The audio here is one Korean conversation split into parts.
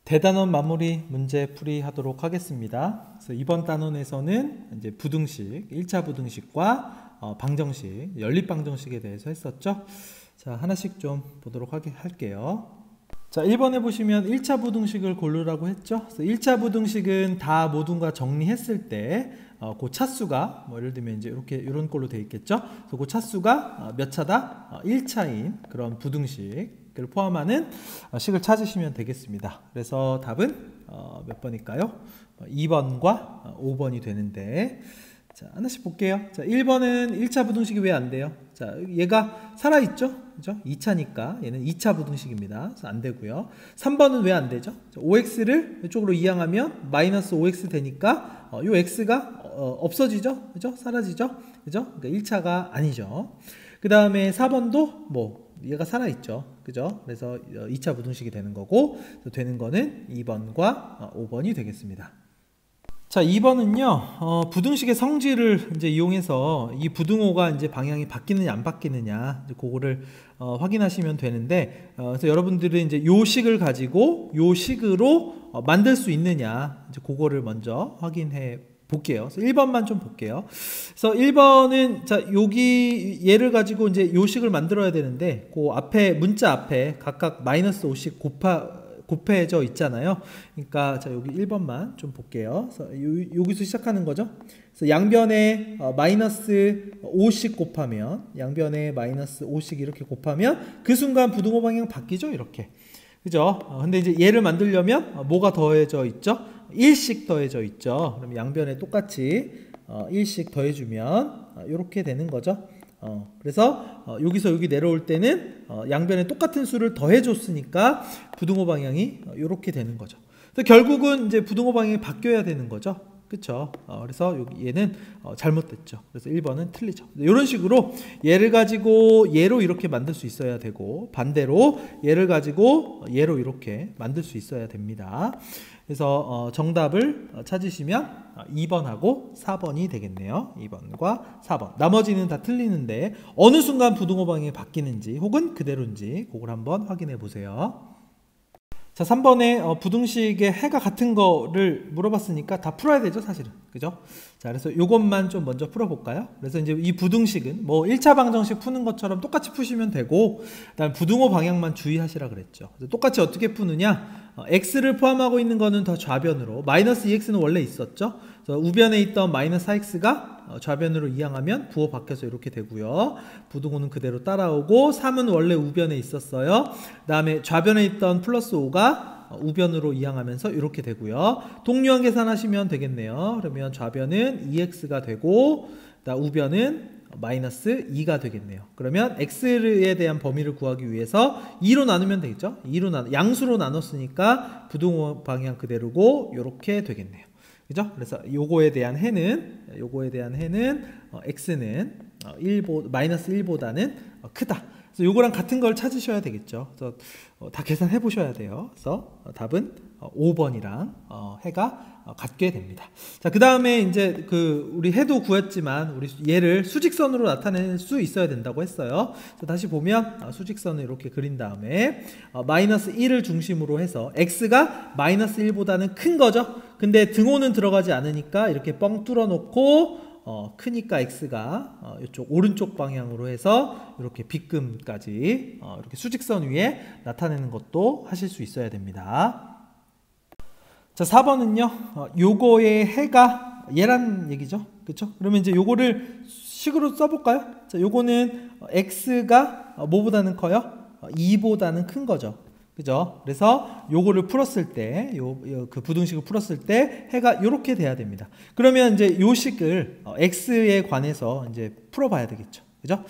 대단원 마무리 문제 풀이 하도록 하겠습니다. 그래서 이번 단원에서는 이제 부등식, 1차 부등식과 방정식, 연립방정식에 대해서 했었죠. 자, 하나씩 좀 보도록 할게요. 자, 1번에 보시면 1차 부등식을 고르라고 했죠. 그래서 1차 부등식은 다 모든가 정리했을 때 그 차수가 예를 들면 이제 이런 꼴로 되어 있겠죠. 그래서 그 차수가 몇 차다? 1차인 그런 부등식을 포함하는 식을 찾으시면 되겠습니다. 그래서 답은 몇 번일까요? 2번과 5번이 되는데, 자, 하나씩 볼게요. 자, 1번은 1차 부등식이 왜 안 돼요? 자, 얘가 살아있죠? 그죠? 2차니까 얘는 2차 부등식입니다. 그래서 안 되고요. 3번은 왜 안 되죠? 5x를 이쪽으로 이항하면 마이너스 5x 되니까 요 x가 없어지죠? 그죠? 사라지죠? 그죠? 그러니까 1차가 아니죠. 그 다음에 4번도 얘가 살아있죠. 그죠? 그래서 2차 부등식이 되는 거고, 되는 거는 2번과 5번이 되겠습니다. 자, 2번은요, 부등식의 성질을 이제 이용해서 이 부등호가 이제 방향이 바뀌느냐 안 바뀌느냐, 이제 그거를 확인하시면 되는데, 그래서 여러분들은 이제 요 식을 가지고 요 식으로 만들 수 있느냐, 이제 그거를 먼저 확인해 볼게요. 그래서 1번만 좀 볼게요. 그래서 1번은 자, 여기 얘를 가지고 이제 요 식을 만들어야 되는데, 그 앞에 문자 앞에 각각 마이너스 5씩 곱해져 있잖아요. 그러니까 자, 여기 1번만 좀 볼게요. 그래서 여기서 시작하는 거죠. 그래서 양변에 마이너스 5씩 곱하면, 양변에 마이너스 5씩 이렇게 곱하면 그 순간 부등호 방향 바뀌죠. 이렇게. 그죠? 근데 이제 얘를 만들려면 뭐가 더해져 있죠? 1씩 더해져 있죠. 그럼 양변에 똑같이 1씩 더해주면 이렇게 되는 거죠. 그래서 여기서 여기 내려올 때는 양변에 똑같은 수를 더해줬으니까 부등호 방향이 이렇게 되는 거죠. 그래서 결국은 이제 부등호 방향이 바뀌어야 되는 거죠. 그쵸? 그래서 여기 얘는 잘못됐죠. 그래서 1번은 틀리죠. 이런 식으로 얘를 가지고 얘로 이렇게 만들 수 있어야 되고, 반대로 얘를 가지고 얘로 이렇게 만들 수 있어야 됩니다. 그래서 정답을 찾으시면 2번하고 4번이 되겠네요. 2번과 4번. 나머지는 다 틀리는데 어느 순간 부등호 방향이 바뀌는지 혹은 그대로인지 그걸 한번 확인해 보세요. 자, 3번에 부등식의 해가 같은 거를 물어봤으니까 다 풀어야 되죠, 사실은. 그죠? 자, 그래서 요것만 좀 먼저 풀어볼까요? 그래서 이제 이 부등식은 1차 방정식 푸는 것처럼 똑같이 푸시면 되고, 그다음 부등호 방향만 주의하시라 그랬죠. 그래서 똑같이 어떻게 푸느냐? x를 포함하고 있는 거는 더 좌변으로, 마이너스 2x는 원래 있었죠. 그래서 우변에 있던 마이너스 4x가 좌변으로 이항하면 부호 바뀌어서 이렇게 되고요. 부등호는 그대로 따라오고, 3은 원래 우변에 있었어요. 그 다음에 좌변에 있던 플러스 5가 우변으로 이항하면서 이렇게 되고요. 동류한 계산하시면 되겠네요. 그러면 좌변은 2x가 되고, 우변은 마이너스 2가 되겠네요. 그러면 x에 대한 범위를 구하기 위해서 2로 나누면 되겠죠. 양수로 나눴으니까 부등호 방향 그대로고 이렇게 되겠네요. 그죠? 그래서 요거에 대한 해는 x는 마이너스 1보다는 크다. 그래서 요거랑 같은 걸 찾으셔야 되겠죠. 그래서 다 계산해 보셔야 돼요. 그래서 답은 5번이랑 해가 같게 됩니다. 자, 그 다음에 이제 우리 해도 구했지만 우리 얘를 수직선으로 나타낼 수 있어야 된다고 했어요. 그래서 다시 보면 수직선을 이렇게 그린 다음에 마이너스 1을 중심으로 해서 x가 마이너스 1보다는 큰 거죠. 근데 등호는 들어가지 않으니까 이렇게 뻥 뚫어 놓고 크니까 x가 이쪽 오른쪽 방향으로 해서 이렇게 빗금까지 이렇게 수직선 위에 나타내는 것도 하실 수 있어야 됩니다. 자, 4번은요, 요거의 해가 얘란 얘기죠. 그쵸? 그러면 이제 요거를 식으로 써볼까요? 자, 요거는 x가 뭐보다는 커요? 2보다는 큰 거죠. 그죠? 그래서 요거를 풀었을 때, 그 부등식을 풀었을 때 해가 요렇게 돼야 됩니다. 그러면 이제 요 식을 x에 관해서 이제 풀어봐야 되겠죠. 그죠?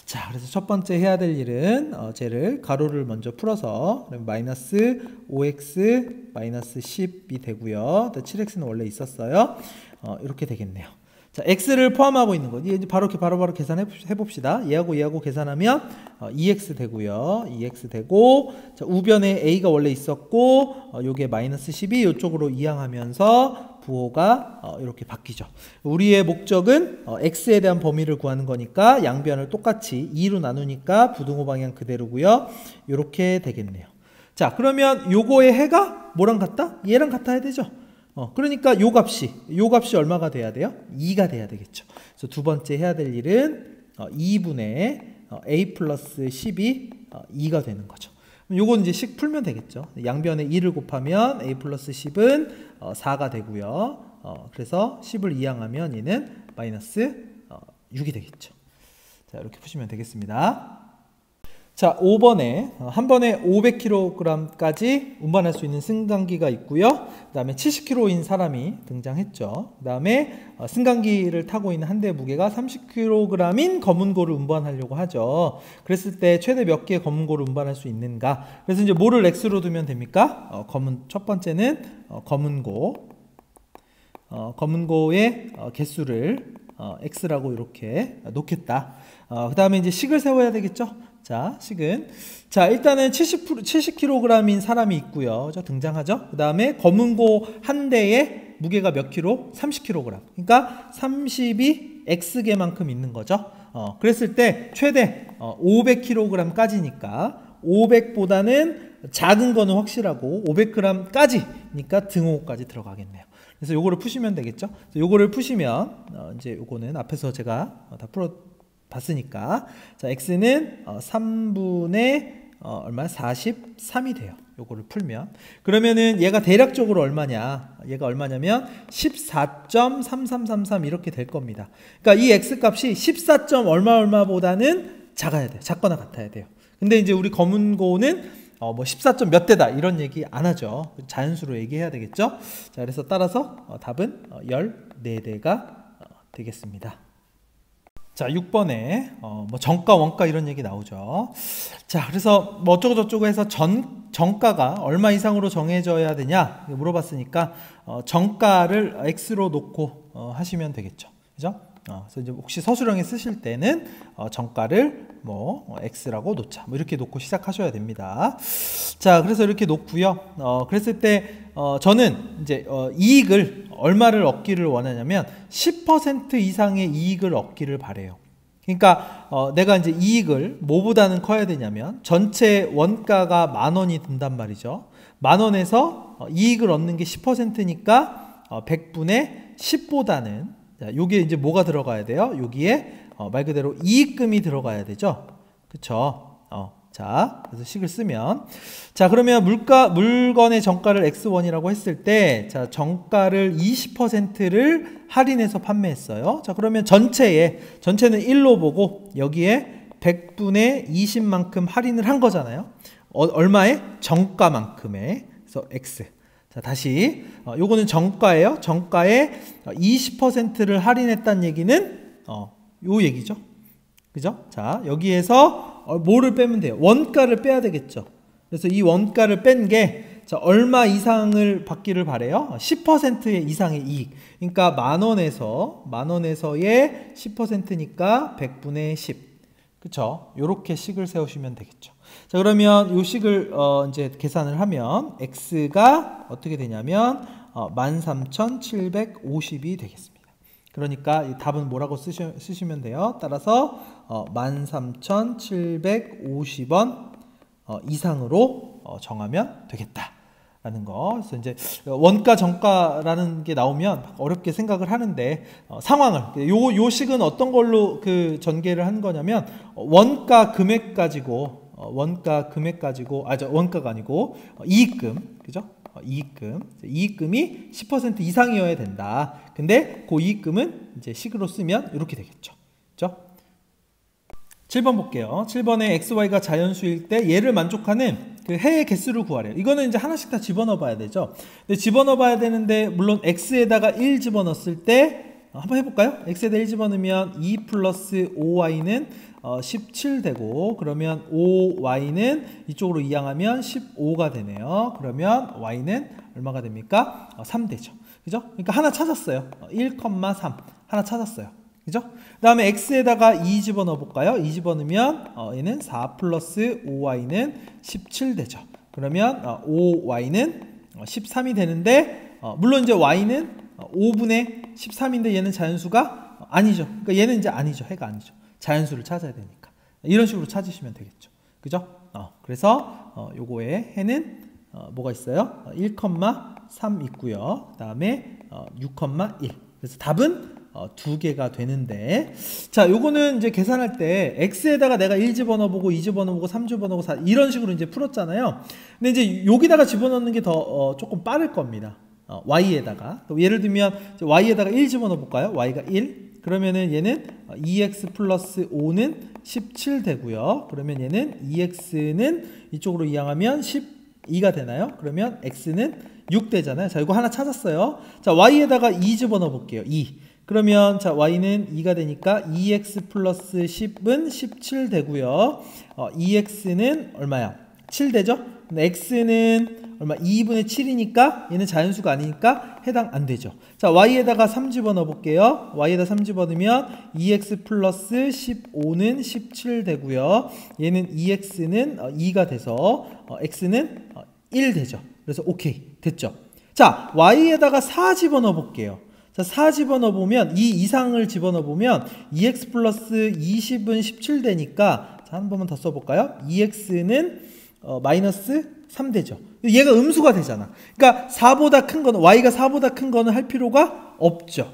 자, 그래서 첫 번째 해야 될 일은 쟤를 가로를 먼저 풀어서 마이너스 5x 마이너스 10이 되고요. 7x는 원래 있었어요. 이렇게 되겠네요. 자, x를 포함하고 있는 거 이제 바로 계산해 봅시다. 얘하고 계산하면 2x 되고요. 2x 되고, 자, 우변에 a가 원래 있었고 요게 마이너스 10이 이쪽으로 이항하면서 부호가 이렇게 바뀌죠. 우리의 목적은 x에 대한 범위를 구하는 거니까 양변을 똑같이 2로 나누니까 부등호 방향 그대로고요. 이렇게 되겠네요. 자, 그러면 요거의 해가 뭐랑 같다? 얘랑 같아야 되죠. 그러니까 요 값이 얼마가 돼야 돼요? 2가 돼야 되겠죠. 그래서 두 번째 해야 될 일은 2분의 a 플러스 10이 2가 되는 거죠. 요건 이제 식 풀면 되겠죠. 양변에 2를 곱하면 a 플러스 10은 4가 되고요. 그래서 10을 이항하면 얘는 마이너스 6이 되겠죠. 자, 이렇게 푸시면 되겠습니다. 자, 5번에 한 번에 500kg까지 운반할 수 있는 승강기가 있고요. 그 다음에 70kg인 사람이 등장했죠. 그 다음에 승강기를 타고 있는 한 대의 무게가 30kg인 검은고를 운반하려고 하죠. 그랬을 때 최대 몇 개의 검은고를 운반할 수 있는가? 그래서 이제 뭐를 x로 두면 됩니까? 첫 번째는 검은고의 개수를 x라고 이렇게 놓겠다. 그 다음에 이제 식을 세워야 되겠죠. 자, 식은. 자, 일단은 70kg인 사람이 있고요. 등장하죠. 그 다음에 검은고 한 대에 무게가 몇 킬로? 30kg. 그러니까 30이 x개만큼 있는 거죠. 그랬을 때 최대 500kg까지니까 500보다는 작은 거는 확실하고 500g까지니까 등호까지 들어가겠네요. 그래서 요거를 푸시면 되겠죠. 요거를 푸시면 이제 요거는 앞에서 제가 다 풀어 봤으니까 자, x는 3분의 얼마? 43이 돼요. 요거를 풀면. 그러면은 얘가 대략적으로 얼마냐? 얘가 얼마냐면 14.3333 이렇게 될 겁니다. 그러니까 이 x 값이 14. 얼마보다는 작아야 돼요. 작거나 같아야 돼요. 근데 이제 우리 검은고는 뭐 14. 몇 대다 이런 얘기 안 하죠. 자연수로 얘기해야 되겠죠. 자, 그래서 따라서 답은 14대가 되겠습니다. 자, 6번에 뭐 정가, 원가 이런 얘기 나오죠. 자, 그래서 뭐 어쩌고 저쩌고 해서 정가가 얼마 이상으로 정해져야 되냐 물어봤으니까 정가를 x로 놓고 하시면 되겠죠. 그죠? 그래서 이제 혹시 서술형에 쓰실 때는 정가를 뭐 x라고 놓자. 뭐 이렇게 놓고 시작하셔야 됩니다. 자, 그래서 이렇게 놓고요. 그랬을 때 저는 이제 이익을 얼마를 얻기를 원하냐면 10% 이상의 이익을 얻기를 바래요. 그러니까 내가 이제 이익을 뭐보다는 커야 되냐면 전체 원가가 10,000원이 든단 말이죠. 10,000원에서 이익을 얻는 게 10%니까 100분의 10보다는 자, 요게 이제 뭐가 들어가야 돼요? 여기에 말 그대로 이익금이 들어가야 되죠. 그쵸? 자, 그래서 식을 쓰면 자, 그러면 물건의 정가를 x1이라고 했을 때 자, 정가를 20%를 할인해서 판매했어요. 자, 그러면 전체는 1로 보고 여기에 100분의 20만큼 할인을 한 거잖아요. 얼마에? 정가만큼에. 그래서 x. 자, 다시 요거는 정가예요. 정가에 20%를 할인했다는 얘기는 요 얘기죠. 그죠? 자, 여기에서 뭐를 빼면 돼요? 원가를 빼야 되겠죠. 그래서 이 원가를 뺀 게 자, 얼마 이상을 받기를 바래요? 10% 이상의 이익. 그러니까 10,000원에서의 10%니까 100분의 10. 그쵸? 요렇게 식을 세우시면 되겠죠. 자, 그러면 요 식을 이제 계산을 하면 x가 어떻게 되냐면 13,750이 되겠습니다. 그러니까 이 답은 뭐라고 쓰시면 돼요? 따라서 13,750원 이상으로 정하면 되겠다라는 거. 그래서 이제 원가 정가라는 게 나오면 어렵게 생각을 하는데 상황을 요 식은 어떤 걸로 그 전개를 한 거냐면 원가 금액 가지고 원가가 아니고 이익금, 그죠? 이익금이 10% 이상이어야 된다. 근데 그 이익금은 이제 식으로 쓰면 이렇게 되겠죠. 그죠? 7번 볼게요. 7번에 XY가 자연수일 때 얘를 만족하는 그 해의 개수를 구하래요. 이거는 이제 하나씩 다 집어넣어 봐야 되죠. 근데 집어넣어 봐야 되는데 물론 X에다가 1 집어넣었을 때 한번 해볼까요? X에다 1 집어넣으면 2 플러스 5Y는 17 되고, 그러면 5Y는 이쪽으로 이항하면 15가 되네요. 그러면 Y는 얼마가 됩니까? 3 되죠. 그죠? 그러니까 하나 찾았어요. 1,3 하나 찾았어요. 그죠? 그 다음에 X에다가 2 집어넣어 볼까요? 2 집어넣으면 얘는 4 플러스 5Y는 17 되죠. 그러면 5Y는 13이 되는데 물론 이제 Y는 5분의 13인데 얘는 자연수가 아니죠. 그러니까 얘는 이제 아니죠. 해가 아니죠. 자연수를 찾아야 되니까. 이런 식으로 찾으시면 되겠죠. 그죠? 그래서 요거의 해는 뭐가 있어요? 1,3 있고요. 그 다음에 6,1. 그래서 답은 2개가 되는데, 자, 요거는 이제 계산할 때 x에다가 내가 1 집어넣어보고 2 집어넣어보고 3 집어넣고 4 이런 식으로 이제 풀었잖아요. 근데 이제 여기다가 집어넣는 게 더 조금 빠를 겁니다. y에다가 예를 들면 y에다가 1 집어넣어볼까요? y가 1. 그러면은 얘는 2x 플러스 5는 17 되고요. 그러면 얘는 2x는 이쪽으로 이항하면 12가 되나요? 그러면 x는 6 되잖아요. 자, 이거 하나 찾았어요. 자, y에다가 2 집어넣어 볼게요. 2. 그러면 자, y는 2가 되니까 2x 플러스 10은 17 되고요. 2x는 얼마야? 7 되죠? 근데 x는 얼마? 2분의 7이니까 얘는 자연수가 아니니까 해당 안 되죠. 자, y에다가 3 집어넣어 볼게요. y에다 3 집어넣으면 2x 플러스 15는 17 되고요. 얘는 2x는 2가 돼서 x는 1 되죠. 그래서 오케이 됐죠. 자, y에다가 4 집어넣어 볼게요. 자, 4 집어넣어 보면 이 이상을 집어넣어 보면 2x 플러스 20은 17 되니까, 자, 한 번만 더 써볼까요? 2x는 마이너스 3 되죠. 얘가 음수가 되잖아. 그러니까 4보다 큰 거는, y가 4보다 큰 거는 할 필요가 없죠.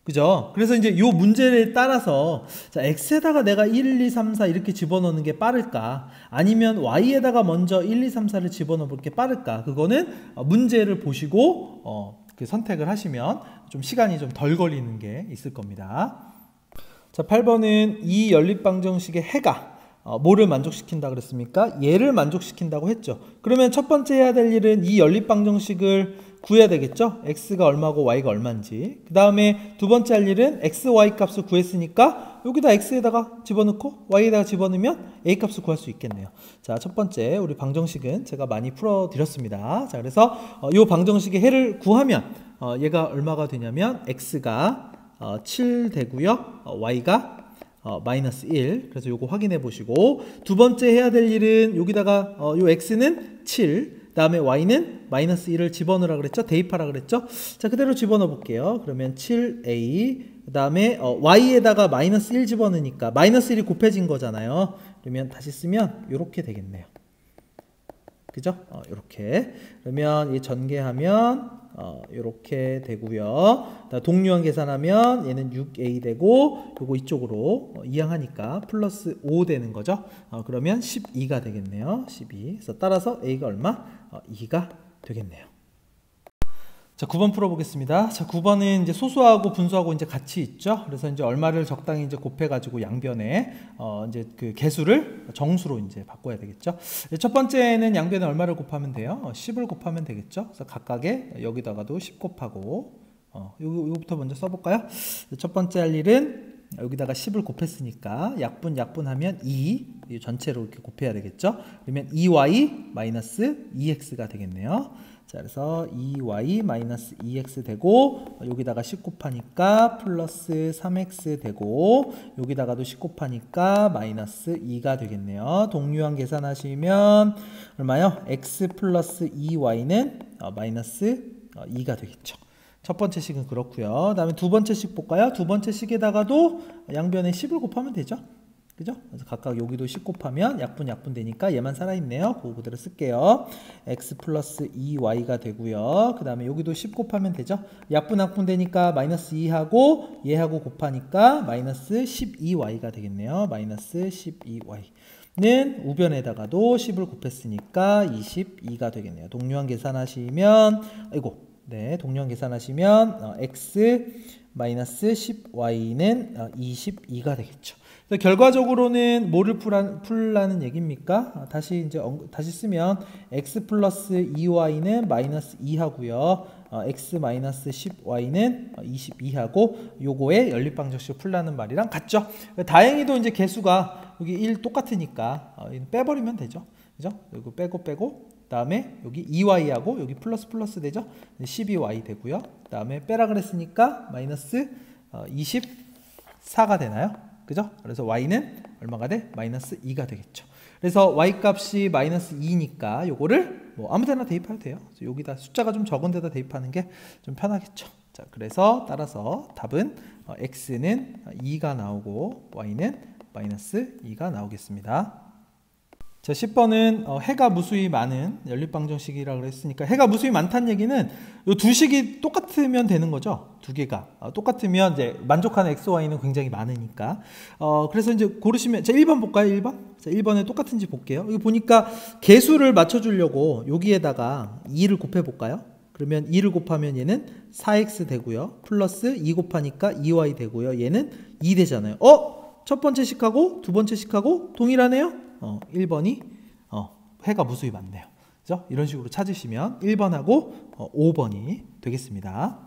그죠? 그래서 이제 요 문제에 따라서, 자, x에다가 내가 1, 2, 3, 4 이렇게 집어넣는 게 빠를까? 아니면 y에다가 먼저 1, 2, 3, 4를 집어넣을 게 빠를까? 그거는 문제를 보시고 그 선택을 하시면 좀 시간이 좀 덜 걸리는 게 있을 겁니다. 자, 8번은 이 연립방정식의 해가 뭐를 만족시킨다 그랬습니까? 얘를 만족시킨다고 했죠. 그러면 첫 번째 해야 될 일은 이 연립방정식을 구해야 되겠죠? x가 얼마고 y가 얼마인지. 그 다음에 두 번째 할 일은 x, y 값을 구했으니까 여기다 x에다가 집어넣고 y에다가 집어넣으면 a 값을 구할 수 있겠네요. 자, 첫 번째 우리 방정식은 제가 많이 풀어드렸습니다. 자, 그래서 이 방정식의 해를 구하면 얘가 얼마가 되냐면 x가 7 되고요. y가 마이너스 1. 그래서 요거 확인해 보시고, 두 번째 해야 될 일은 여기다가 요 x는 7, 다음에 y는 마이너스 1을 집어넣으라 그랬죠? 대입하라 그랬죠? 자, 그대로 집어넣어 볼게요. 그러면 7a, 그 다음에 y에다가 마이너스 1 집어넣으니까 마이너스 1이 곱해진 거잖아요. 그러면 다시 쓰면 요렇게 되겠네요. 그죠? 요렇게. 그러면 이 전개하면 요렇게 되고요. 동류항 계산하면 얘는 6a 되고, 요거 이쪽으로 이항하니까 플러스 5 되는 거죠. 그러면 12가 되겠네요. 12. 그래서 따라서 a가 얼마? 2가 되겠네요. 자, 9번 풀어보겠습니다. 자, 9번은 이제 소수하고 분수하고 이제 같이 있죠. 그래서 이제 얼마를 적당히 이제 곱해가지고 양변에 이제 그 개수를 정수로 이제 바꿔야 되겠죠. 첫 번째는 양변에 얼마를 곱하면 돼요? 10을 곱하면 되겠죠. 그래서 각각에 여기다가도 10 곱하고 요거부터 먼저 써볼까요? 첫 번째 할 일은 여기다가 10을 곱했으니까 약분하면 2 전체로 이렇게 곱해야 되겠죠. 그러면 2y 마이너스 2x가 되겠네요. 자, 그래서 2y 마이너스 2x 되고, 여기다가 10 곱하니까 플러스 3x 되고, 여기다가도 10 곱하니까 마이너스 2가 되겠네요. 동류항 계산하시면 얼마요? x 플러스 2y는 마이너스 2가 되겠죠. 첫 번째 식은 그렇고요. 다음에 두 번째 식 볼까요? 두 번째 식에다가도 양변에 10을 곱하면 되죠. 그죠? 그래서 각각 여기도 10 곱하면 약분 되니까 얘만 살아있네요. 그거 그대로 쓸게요. x 플러스 2y가 되고요. 그 다음에 여기도 10 곱하면 되죠. 약분 되니까 마이너스 2하고 얘하고 곱하니까 마이너스 12y가 되겠네요. 마이너스 12y는 우변에다가도 10을 곱했으니까 22가 되겠네요. 동류항 계산하시면 동류항 계산하시면 x 마이너스 10y는 22가 되겠죠. 결과적으로는 뭐를 풀라는 얘기입니까? 다시 쓰면 x 플러스 2y는 마이너스 2하고요. x 마이너스 10y는 22하고 요거의 연립방정식을 풀라는 말이랑 같죠. 다행히도 이제 개수가 여기 1 똑같으니까 빼버리면 되죠. 그죠? 이거 빼고 다음에 여기 2y하고 여기 플러스 되죠. 12y 되고요. 다음에 빼라 그랬으니까 마이너스 24가 되나요? 그죠? 그래서 y는 얼마가 돼? 마이너스 2가 되겠죠. 그래서 y 값이 마이너스 2니까 요거를 뭐 아무 데나 대입해도 돼요. 여기다 숫자가 좀 적은 데다 대입하는 게 좀 편하겠죠. 자, 그래서 따라서 답은 x는 2가 나오고 y는 마이너스 2가 나오겠습니다. 자, 10번은 해가 무수히 많은 연립방정식이라고 했으니까 해가 무수히 많다는 얘기는 이 두 식이 똑같으면 되는 거죠. 두 개가 똑같으면 이제 만족하는 x, y는 굉장히 많으니까. 그래서 이제 고르시면 자, 1번 볼까요? 1번. 자, 1번에 똑같은지 볼게요. 여기 보니까 개수를 맞춰주려고 여기에다가 2를 곱해 볼까요? 그러면 2를 곱하면 얘는 4x 되고요. 플러스 2 곱하니까 2y 되고요. 얘는 2 되잖아요. 첫 번째 식하고 두 번째 식하고 동일하네요. 1번이 해가 무수히 많네요. 그죠? 이런 식으로 찾으시면 1번하고 5번이 되겠습니다.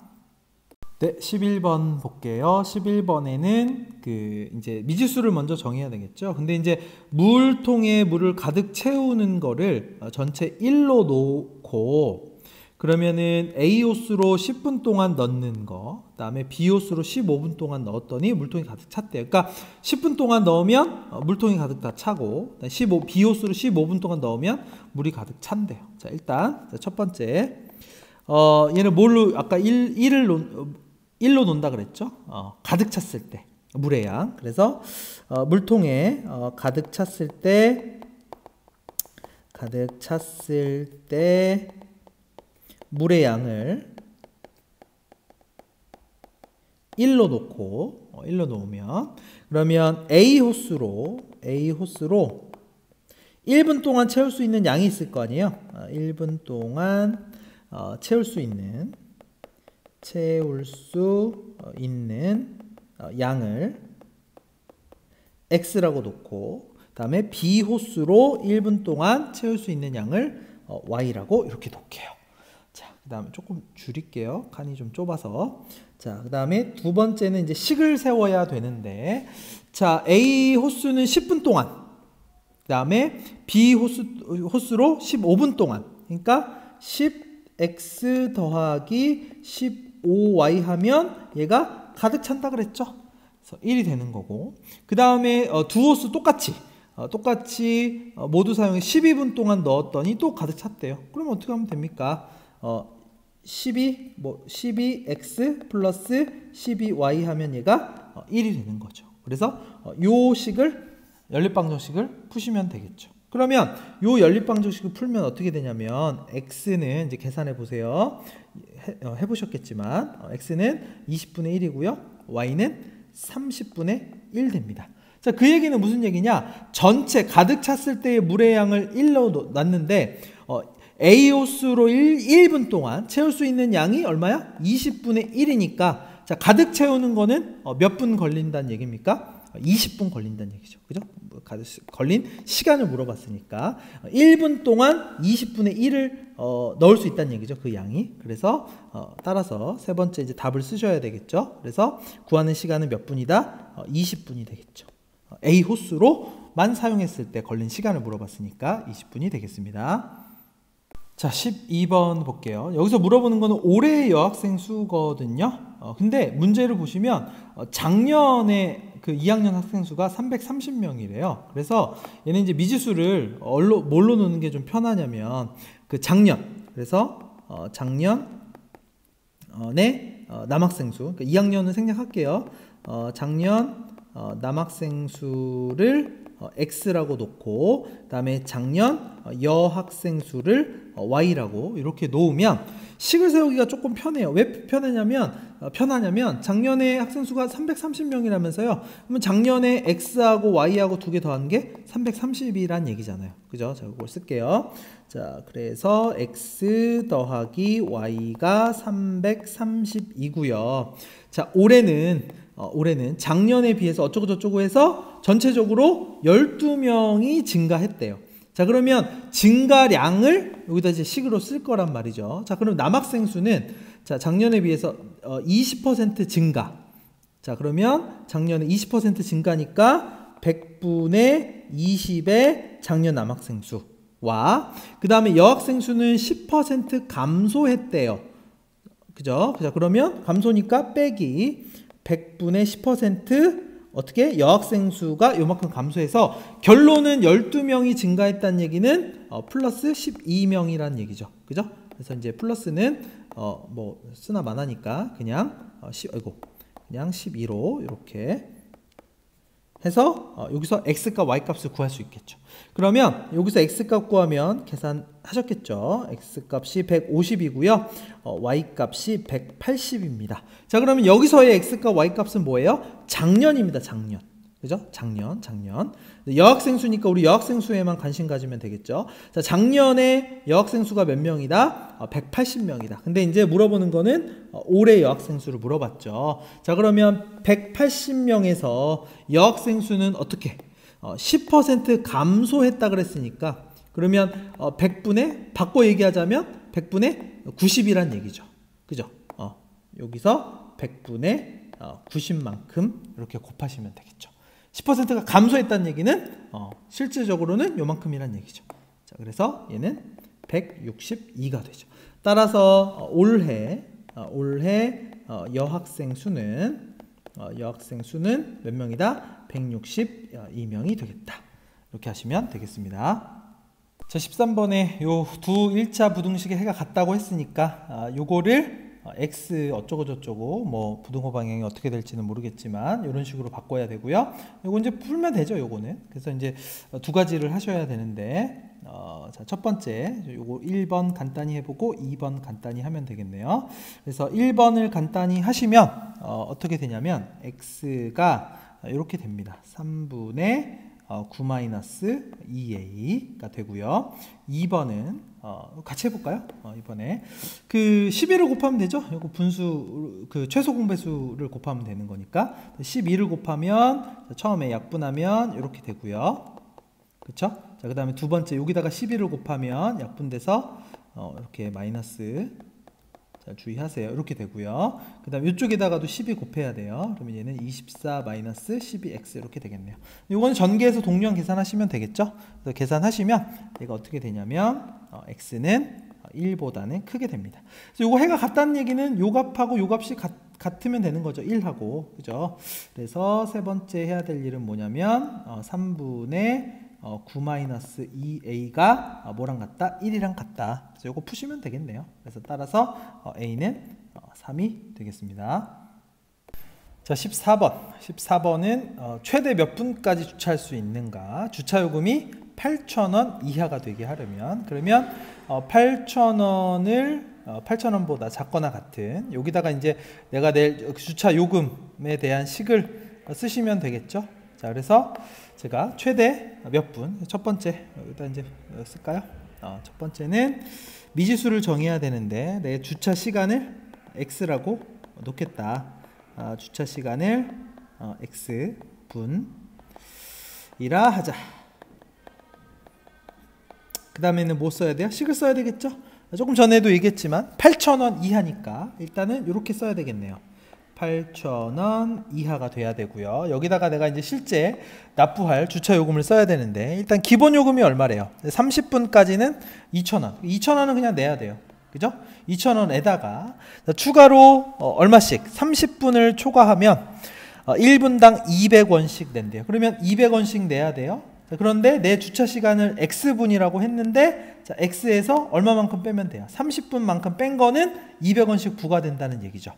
네, 11번 볼게요. 11번에는 이제 미지수를 먼저 정해야 되겠죠. 근데 이제 물통에 물을 가득 채우는 거를 전체 1로 놓고 그러면은 A 호수로 10분 동안 넣는 거, 그 다음에 B 호수로 15분 동안 넣었더니 물통이 가득 찼대요. 그러니까 10분 동안 넣으면 물통이 가득 다 차고, B 호수로 15분 동안 넣으면 물이 가득 찬대요. 자, 일단 첫 번째, 얘는 뭘로 아까 1로 논다 그랬죠? 가득 찼을 때 물의 양. 그래서 물통에 가득 찼을 때 물의 양을 1로 놓고 1로 놓으면 그러면 A 호수로 1분 동안 채울 수 있는 양이 있을 거 아니에요. 1분 동안 채울 수 있는 양을 X라고 놓고 그 다음에 B 호수로 1분 동안 채울 수 있는 양을 Y라고 이렇게 놓을게요. 자, 그 다음에 조금 줄일게요. 칸이 좀 좁아서. 자, 그 다음에 두 번째는 이제 식을 세워야 되는데, 자, A 호수는 10분 동안, 그 다음에 B 호수로 15분 동안. 그러니까 10x 더하기 15y 하면 얘가 가득 찬다 그랬죠. 그래서 1이 되는 거고. 그 다음에 두 호수 똑같이 모두 사용해 12분 동안 넣었더니 또 가득 찼대요. 그럼 어떻게 하면 됩니까? 12x 플러스 12y 하면 얘가 1이 되는 거죠. 그래서 요 식을 연립방정식을 푸시면 되겠죠. 그러면 요 연립방정식을 풀면 어떻게 되냐면 x는 이제 계산해 보세요. 해보셨겠지만 x는 20분의 1이고요. y는 30분의 1 됩니다. 자, 그 얘기는 무슨 얘기냐? 전체 가득 찼을 때의 물의 양을 1로 놨는데 A 호수로 1분 동안 채울 수 있는 양이 얼마야? 20분의 1이니까 자, 가득 채우는 거는 몇 분 걸린다는 얘기입니까? 20분 걸린다는 얘기죠. 그죠? 걸린 시간을 물어봤으니까 1분 동안 20분의 1을 넣을 수 있다는 얘기죠. 그 양이. 그래서 따라서 세 번째 이제 답을 쓰셔야 되겠죠. 그래서 구하는 시간은 몇 분이다? 20분이 되겠죠. A 호수로만 사용했을 때 걸린 시간을 물어봤으니까 20분이 되겠습니다. 자, 12번 볼게요. 여기서 물어보는 거는 올해의 여학생 수거든요. 근데 문제를 보시면 작년에 그 2학년 학생 수가 330명이래요. 그래서 얘는 이제 미지수를 뭘로 놓는 게 좀 편하냐면 그 작년. 그래서 작년에 남학생 수. 그러니까 2학년은 생략할게요. 작년 남학생 수를 x라고 놓고 그다음에 작년 여학생 수를 y라고 이렇게 놓으면 식을 세우기가 조금 편해요. 왜 편하냐면 작년에 학생 수가 330명이라면서요. 그러면 작년에 x하고 y하고 두 개 더한 게 330이란 얘기잖아요. 그죠? 자, 이걸 쓸게요. 자, 그래서 x 더하기 y가 330이고요. 자, 올해는 작년에 비해서 어쩌고저쩌고 해서 전체적으로 12명이 증가했대요. 자, 그러면 증가량을 여기다 이제 식으로 쓸 거란 말이죠. 자, 그럼 남학생 수는 자, 작년에 비해서 20% 증가. 자, 그러면 작년에 20% 증가니까 100분의 20의 작년 남학생 수와 그 다음에 여학생 수는 10% 감소했대요. 그죠? 자, 그러면 감소니까 빼기 100분의 10% 어떻게? 여학생 수가 요만큼 감소해서 결론은 12명이 증가했다는 얘기는 플러스 12명이라는 얘기죠. 그죠? 그래서 이제 플러스는 뭐 쓰나 마나니까 그냥 12로 이렇게 해서 여기서 x값 y값을 구할 수 있겠죠. 그러면 여기서 x값 구하면 계산하셨겠죠. x값이 150이고요. y값이 180입니다. 자, 그러면 여기서의 x값 y값은 뭐예요? 작년입니다. 작년. 그죠? 작년. 여학생 수니까 우리 여학생 수에만 관심 가지면 되겠죠. 자, 작년에 여학생 수가 몇 명이다? 180명이다. 근데 이제 물어보는 거는 올해 여학생 수를 물어봤죠. 자, 그러면 180명에서 여학생 수는 어떻게? 10% 감소했다 그랬으니까 그러면 100분의 바꿔 얘기하자면 100분의 90이란 얘기죠. 그죠? 여기서 100분의 90만큼 이렇게 곱하시면 되겠죠. 10%가 감소했다는 얘기는 실질적으로는 요만큼이란 얘기죠. 자, 그래서 얘는 162가 되죠. 따라서 올해 여학생 수는 몇 명이다? 162명이 되겠다. 이렇게 하시면 되겠습니다. 자, 13번에 요 두 1차 부등식의 해가 같다고 했으니까 요거를 x 어쩌고 저쩌고 뭐 부등호 방향이 어떻게 될지는 모르겠지만 이런 식으로 바꿔야 되고요. 요거 이제 풀면 되죠, 요거는. 그래서 이제 두 가지를 하셔야 되는데 자, 첫 번째 요거 1번 간단히 해보고 2번 간단히 하면 되겠네요. 그래서 1번을 간단히 하시면 어떻게 되냐면 x가 이렇게 됩니다. 3분의 9-2a가 되고요. 2번은 같이 해볼까요? 이번에 그 11을 곱하면 되죠. 이거 분수 그 최소 공배수를 곱하면 되는 거니까 12를 곱하면 처음에 약분하면 이렇게 되고요. 그렇죠? 자, 그 다음에 두 번째 여기다가 12를 곱하면 약분돼서 이렇게 마이너스, 자, 주의하세요. 이렇게 되고요. 그 다음 이쪽에다가도 12 곱해야 돼요. 그러면 얘는 24 마이너스 12x 이렇게 되겠네요. 이거는 전개해서 동량 계산하시면 되겠죠. 그래서 계산하시면 얘가 어떻게 되냐면 x는 1보다는 크게 됩니다. 그래서 요거 해가 같다는 얘기는 요 값하고 요 값이 같으면 되는 거죠. 1하고. 그죠? 그래서 세 번째 해야 될 일은 뭐냐면 3분의 9-2a가 뭐랑 같다? 1이랑 같다. 그래서 이거 푸시면 되겠네요. 그래서 따라서 a는 3이 되겠습니다. 자, 14번은 최대 몇 분까지 주차할 수 있는가? 주차요금이 8,000원 이하가 되게 하려면, 그러면 8,000원보다 작거나 같은, 여기다가 이제 내가 낼 주차 요금에 대한 식을 쓰시면 되겠죠. 자, 그래서 제가 최대 몇 분, 첫 번째 여기다 이제 쓸까요? 첫 번째는 미지수를 정해야 되는데 내 주차 시간을 x라고 놓겠다. 주차 시간을 x 분이라 하자. 그 다음에는 뭐 써야 돼요? 식을 써야 되겠죠? 조금 전에도 얘기했지만 8,000원 이하니까 일단은 이렇게 써야 되겠네요. 8,000원 이하가 돼야 되고요. 여기다가 내가 이제 실제 납부할 주차 요금을 써야 되는데 일단 기본 요금이 얼마래요? 30분까지는 2,000원. 2,000원은 그냥 내야 돼요. 그죠? 2,000원에다가 추가로 얼마씩 30분을 초과하면 1분당 200원씩 낸대요. 그러면 200원씩 내야 돼요. 그런데 내 주차 시간을 x분이라고 했는데 자, x에서 얼마만큼 빼면 돼요? 30분만큼 뺀 거는 200원씩 부과된다는 얘기죠.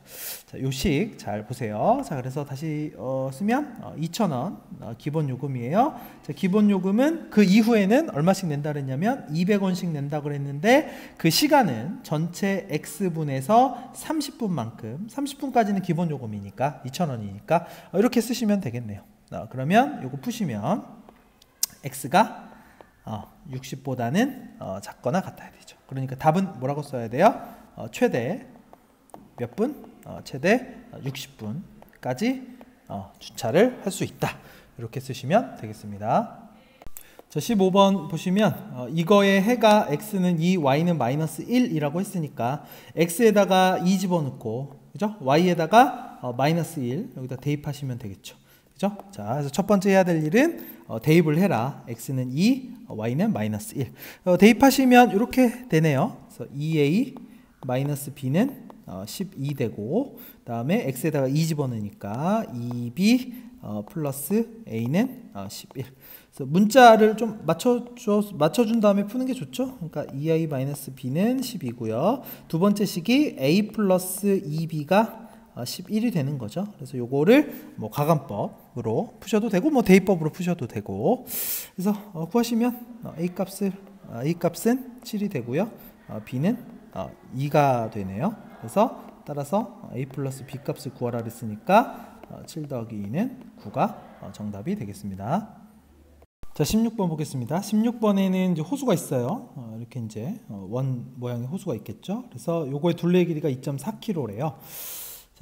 자, 요식 잘 보세요. 자, 그래서 다시 쓰면 2,000원 기본 요금이에요. 자, 기본 요금은 그 이후에는 얼마씩 낸다 그랬냐면 200원씩 낸다 그랬는데 그 시간은 전체 x분에서 30분만큼, 30분까지는 기본 요금이니까 2,000원이니까 이렇게 쓰시면 되겠네요. 그러면 요거 푸시면 x가 60보다는 작거나 같아야 되죠. 그러니까 답은 뭐라고 써야 돼요? 최대 몇 분? 최대 60분까지 주차를 할 수 있다. 이렇게 쓰시면 되겠습니다. 자, 15번 보시면 이거의 해가 x는 2, y는 마이너스 1이라고 했으니까 x에다가 2 집어넣고, 그죠? y에다가 마이너스 1 여기다 대입하시면 되겠죠. 그죠? 자, 그래서 첫 번째 해야 될 일은 대입을 해라. x는 2, y는 마이너스 1. 대입하시면 이렇게 되네요. 그래서 2a 마이너스 b는 12 되고, 다음에 x에다가 2 집어넣으니까 2b 플러스 a는 11. 그래서 문자를 좀 맞춰준 다음에 푸는 게 좋죠. 그러니까 2i 마이너스 b는 10이고요. 두 번째 식이 a 플러스 2b가 11이 되는 거죠. 그래서 요거를 뭐 가감법으로 푸셔도 되고 뭐 대입법으로 푸셔도 되고. 그래서 구하시면 A 값은 7이 되고요. B는 2가 되네요. 그래서 따라서 A 플러스 B 값을 구하라 그랬으니까 7 더하기 2는 9가 정답이 되겠습니다. 자, 16번 보겠습니다. 16번에는 이제 호수가 있어요. 이렇게 이제 원 모양의 호수가 있겠죠. 그래서 요거의 둘레 길이가 2.4km래요.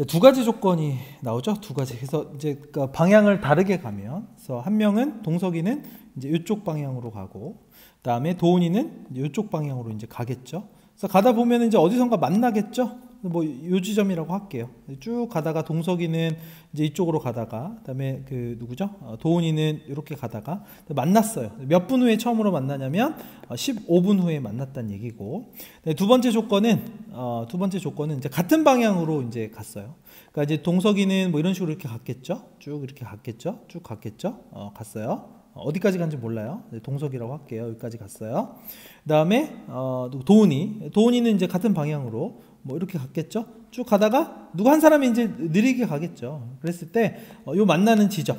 두 가지 조건이 나오죠. 두 가지. 그래서 이제 방향을 다르게 가면, 그래서 한 명은 동석이는 이제 이쪽 방향으로 가고, 그다음에 도훈이는 이제 이쪽 방향으로 이제 가겠죠. 그래서 가다 보면 이제 어디선가 만나겠죠. 뭐 요 지점이라고 할게요. 쭉 가다가 동석이는 이제 이쪽으로 가다가, 그다음에 그 누구죠? 도훈이는 이렇게 가다가 만났어요. 몇 분 후에 처음으로 만나냐면 15분 후에 만났다는 얘기고. 두 번째 조건은 이제 같은 방향으로 이제 갔어요. 그러니까 이제 동석이는 뭐 이런 식으로 이렇게 갔겠죠. 쭉 이렇게 갔겠죠. 쭉 갔겠죠. 갔어요. 어디까지 간지 몰라요. 동석이라고 할게요. 여기까지 갔어요. 그다음에 도훈이는 이제 같은 방향으로 뭐 이렇게 갔겠죠. 쭉 가다가 누구 한 사람이 이제 느리게 가겠죠. 그랬을 때 요 만나는 지점,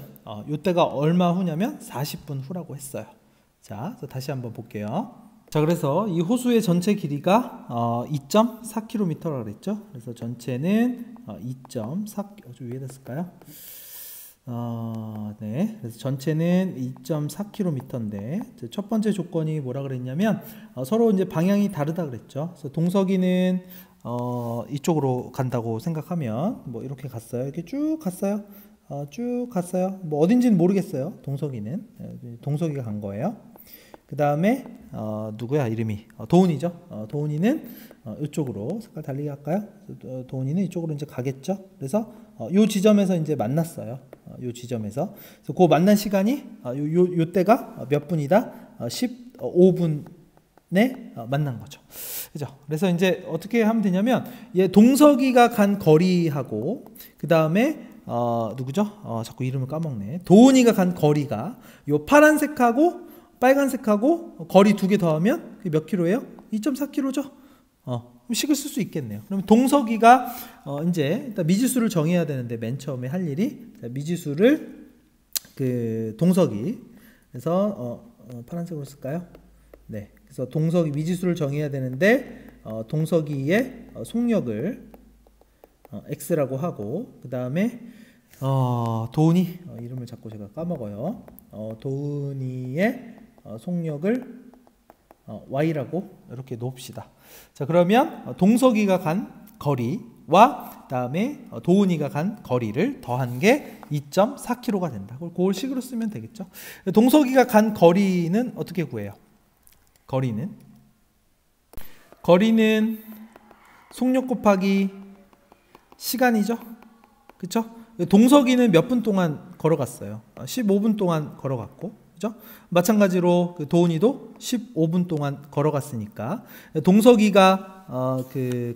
요 때가 얼마 후냐면 40분 후라고 했어요. 자, 다시 한번 볼게요. 자, 그래서 이 호수의 전체 길이가 2.4km라고 그랬죠. 그래서 전체는 2.4, 좀 위에다 쓸까요? 네. 그래서 전체는 2.4km인데 첫 번째 조건이 뭐라 그랬냐면 서로 이제 방향이 다르다 그랬죠. 그래서 동석이는 이쪽으로 간다고 생각하면 뭐 이렇게 갔어요. 이렇게 쭉 갔어요. 쭉 갔어요. 뭐 어딘지는 모르겠어요. 동석이가 간 거예요. 그 다음에 누구야 이름이 도훈이죠. 도훈이는 이쪽으로 색깔 달리게 할까요? 도훈이는 이쪽으로 이제 가겠죠. 그래서 요 지점에서 이제 만났어요. 요 지점에서. 그래서 그 만난 시간이 요 때가 몇 분이다? 15분에 만난 거죠. 그죠? 그래서 이제 어떻게 하면 되냐면 얘 동석이가 간 거리하고 그 다음에 누구죠? 자꾸 이름을 까먹네. 도훈이가 간 거리가 요 파란색하고 빨간색하고 거리 2개 더하면 그게 몇 킬로예요? 2.4km죠. 식을 쓸 수 있겠네요. 그러면 동석이가 이제 일단 미지수를 정해야 되는데 맨 처음에 할 일이 미지수를 그 동석이 그래서 파란색으로 쓸까요? 네. 그래서 동석이 미지수를 정해야 되는데 동석이의 속력을 x라고 하고 그 다음에 도훈이 이름을 자꾸 제가 까먹어요. 도훈이의 속력을 y라고 이렇게 놓읍시다. 자, 그러면 동석이가 간 거리와 그다음에 도훈이가 간 거리를 더한 게 2.4km가 된다. 그걸 식으로 쓰면 되겠죠. 동석이가 간 거리는 어떻게 구해요? 거리는 속력 곱하기 시간이죠. 그렇죠? 동석이는 몇 분 동안 걸어갔어요? 15분 동안 걸어갔고, 그죠? 마찬가지로 그 도훈이도 15분 동안 걸어갔으니까 동석이가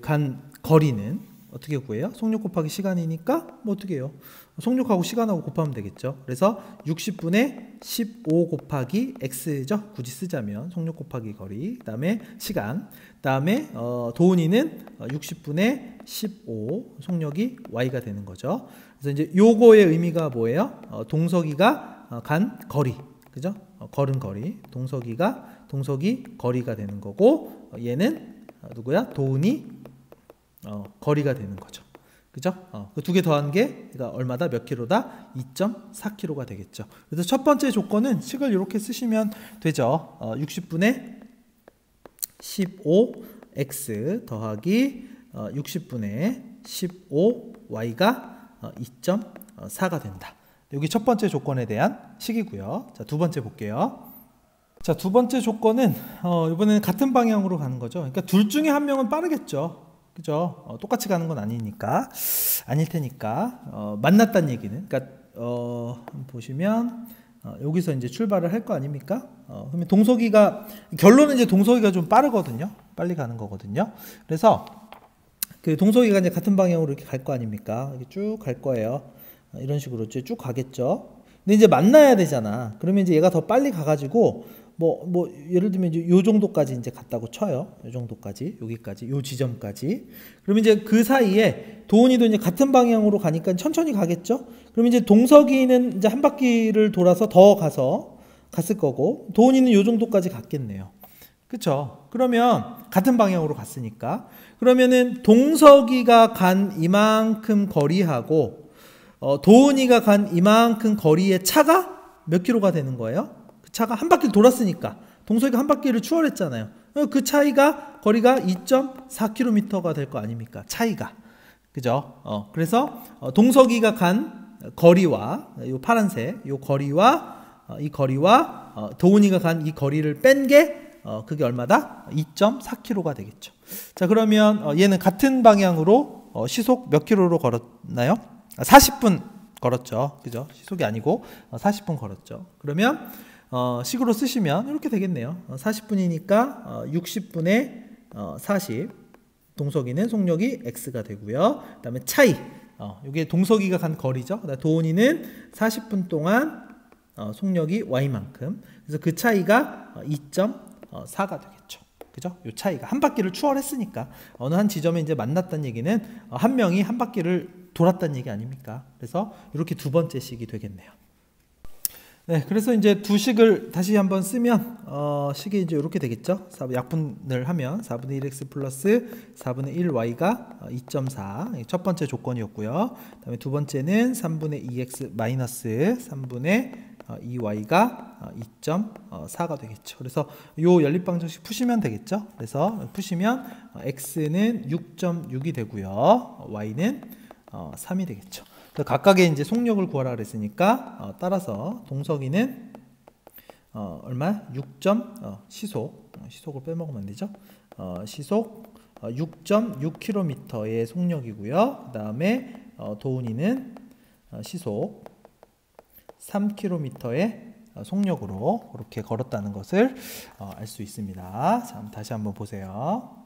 간 거리는 어떻게 구해요? 속력 곱하기 시간이니까 뭐 어떻게 해요? 속력하고 시간하고 곱하면 되겠죠. 그래서 60분의 15 곱하기 x죠. 굳이 쓰자면 속력 곱하기 거리, 그 다음에 시간, 그 다음에 도훈이는 60분의 15 속력이 y가 되는 거죠. 그래서 이제 요거의 의미가 뭐예요? 동석이가 간 거리, 그죠? 걸은 거리, 동석이 거리가 되는 거고, 얘는 누구야? 도훈이 거리가 되는 거죠. 그죠? 그 두 개 더한 게 얼마다? 몇 킬로다? 2.4km가 되겠죠. 그래서 첫 번째 조건은 식을 이렇게 쓰시면 되죠. 60분의 15x 더하기 60분의 15y가 2.4가 된다. 여기 첫 번째 조건에 대한 식이고요. 자, 두 번째 볼게요. 자, 두 번째 조건은 이번에는 같은 방향으로 가는 거죠. 그러니까 둘 중에 한 명은 빠르겠죠. 그죠? 똑같이 가는 건 아닐 테니까 만났다는 얘기는, 그러니까 보시면 여기서 이제 출발을 할 거 아닙니까? 그러면 결론은 이제 동석이가 좀 빠르거든요. 빨리 가는 거거든요. 그래서 그 동석이가 이제 같은 방향으로 이렇게 갈 거 아닙니까? 이렇게 쭉 갈 거예요. 이런 식으로 쭉 가겠죠. 근데 이제 만나야 되잖아. 그러면 이제 얘가 더 빨리 가가지고 예를 들면 이제 요 정도까지 이제 갔다고 쳐요. 요 정도까지, 여기까지, 요 지점까지. 그럼 이제 그 사이에 도훈이도 이제 같은 방향으로 가니까 천천히 가겠죠? 그럼 이제 동석이는 이제 한 바퀴를 돌아서 더 갔을 거고, 도훈이는 요 정도까지 갔겠네요. 그쵸? 그러면 같은 방향으로 갔으니까. 그러면은 동석이가 간 이만큼 거리하고, 도훈이가 간 이만큼 거리의 차가 몇 킬로가 되는 거예요? 차가 한 바퀴를 돌았으니까 동석이가 한 바퀴를 추월했잖아요. 그 차이가 거리가 2.4km가 될 거 아닙니까? 차이가. 그죠? 그래서 동석이가 간 거리와 요 파란색 요 거리와 이 거리와 도훈이가 간 이 거리를 뺀 게 그게 얼마다? 2.4km가 되겠죠. 자, 그러면 얘는 같은 방향으로 시속 몇 킬로로 걸었나요? 40분 걸었죠. 그죠? 시속이 아니고 40분 걸었죠. 그러면 식으로 쓰시면 이렇게 되겠네요. 40분이니까 60분의 40. 동석이는 속력이 x가 되고요. 그 다음에 차이. 이게 동석이가 간 거리죠. 도훈이는 40분 동안 속력이 y만큼. 그래서 그 차이가 2.4가 되겠죠. 그죠? 이 차이가 한 바퀴를 추월했으니까 어느 한 지점에 이제 만났다는 얘기는 한 명이 한 바퀴를 돌았다는 얘기 아닙니까? 그래서 이렇게 두 번째 식이 되겠네요. 네, 그래서 이제 두 식을 다시 한번 쓰면 식이 이제 이렇게 되겠죠. 약분을 하면 4분의 1x 플러스 4분의 1y가 2.4 첫 번째 조건이었고요. 그다음에 두 번째는 3분의 2x 마이너스 3분의 2y가 2.4가 되겠죠. 그래서 요 연립방정식 푸시면 되겠죠. 그래서 푸시면 x는 6.6이 되고요. y는 3이 되겠죠. 각각의 이제 속력을 구하라 그랬으니까 따라서 동석이는 얼마? 6.시속을 빼먹으면 안 되죠. 시속 6.6km의 속력이고요. 그 다음에 도훈이는 시속 3km의 속력으로 그렇게 걸었다는 것을 알 수 있습니다. 자, 다시 한번 보세요.